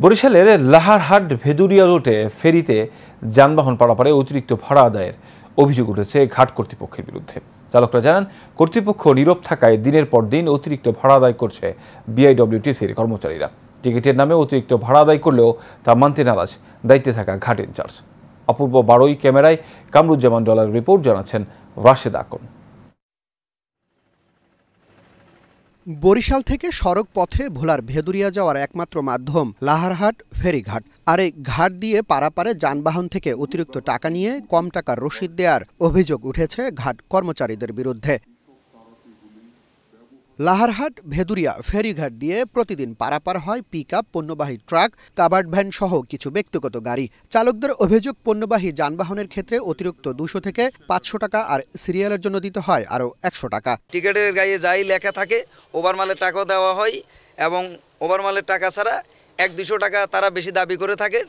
বরিশালের লাহারহাট ভেদুরিয়া রুটে ফেরিতে যানবাহন পারাপারে অতিরিক্ত ভাড়া আদায়ের অভিযোগ উঠেছে ঘাট কর্তৃপক্ষের বিরুদ্ধে। চালকরা জানান, কর্তৃপক্ষ নীরব থাকায় দিনের পর দিন অতিরিক্ত ভাড়া আদায় করছে বিআইডব্লিউটিসির কর্মচারীরা। টিকিটের নামে অতিরিক্ত ভাড়া আদায় করলেও তা মানতে নারাজ দায়িত্বে থাকা ঘাট ইনচার্জ। অপূর্ব বারোই ক্যামেরায় কামরুজ্জামান ডলার রিপোর্ট, জানাচ্ছেন রাশেদ আকন। বরিশাল থেকে সড়ক পথে ভোলার ভেদুরিয়া যাওয়ার একমাত্র মাধ্যম লাহারহাট ফেরিঘাট। আর এই ঘাট দিয়ে পারাপারে যানবাহন থেকে অতিরিক্ত টাকা নিয়ে কম টাকার রসিদ দেওয়ার অভিযোগ উঠেছে ঘাট কর্মচারীদের বিরুদ্ধে। লাহারহাট ভেদুরিয়া ফেরিঘাট দিয়ে প্রতিদিন পারাপার হয় পিকআপ, পণ্যবাহী ট্রাক, কাভার্ড ভ্যান সহ কিছু ব্যক্তিগত গাড়ি। চালকদের অভিযোগ, পণ্যবাহী যানবাহনের ক্ষেত্রে অতিরিক্ত ২০০ থেকে ৫০০ টাকা, আর সিরিয়ালের জন্য দিতে হয় আরও ১০০ টাকা। টিকিটের গায়ে যাই লেখা থাকে ওভারমালের টাকাও দেওয়া হয়, এবং ওভারমালের টাকা ছাড়া ১-২০০ টাকা তারা বেশি দাবি করে থাকে।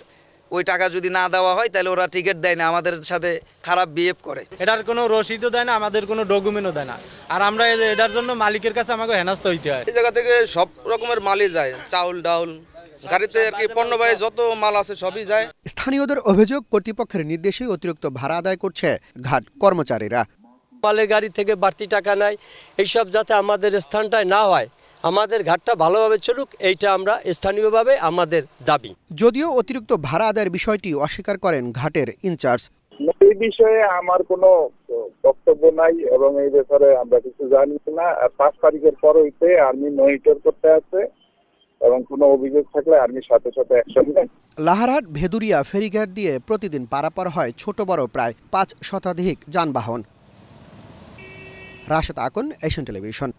ওই টাকা যদি না দেওয়া হয় তাহলে ওরা টিকিট দেয় না, আমাদের সাথে খারাপ বিহেভ করে। এটার কোনো রসিদও দেয় না, আমাদের কোনো ডকুমেন্টও দেয় না, আর আমরা এটার জন্য মালিকের কাছে আমাকে হেনস্থা হইতে হয়। এই জায়গা থেকে সব রকমের মালই যায়, চাউল ডাউল, গাড়িতে আর কি পণ্যবাহী যত মাল আছে সবই যায়। স্থানীয়দের অভিযোগ, কর্তৃপক্ষের নির্দেশে অতিরিক্ত ভাড়া আদায় করছে ঘাট কর্মচারীরা। মালের গাড়ি থেকে বাড়তি টাকা নেয়, এইসব যাতে আমাদের স্থানটায় না হয়, আমাদের ঘাটটা ভালোভাবে চলুক, এইটা আমরা স্থানীয়ভাবে আমাদের দাবি। যদিও অতিরিক্ত ভাড়া আদায়ের বিষয়টি অস্বীকার করেন ঘাটের ইনচার্জ। এই বিষয়ে আমার কোনো বক্তব্য নাই এবং এই ব্যাপারে আমরা কিছু জানি না। ৫ তারিখের পর হইতে আর্মি মনিটর করতে আছে এবং কোনো অভিযোগ থাকলে আর্মির সাথে সাথে অ্যাকশন নেয়। লাহারহাট ভেদুরিয়া ফেরিঘাট দিয়ে প্রতিদিন পারাপার হয় ছোট বড় প্রায় ৫ শতাধিক যানবাহন। Rashed Akon, Asian television.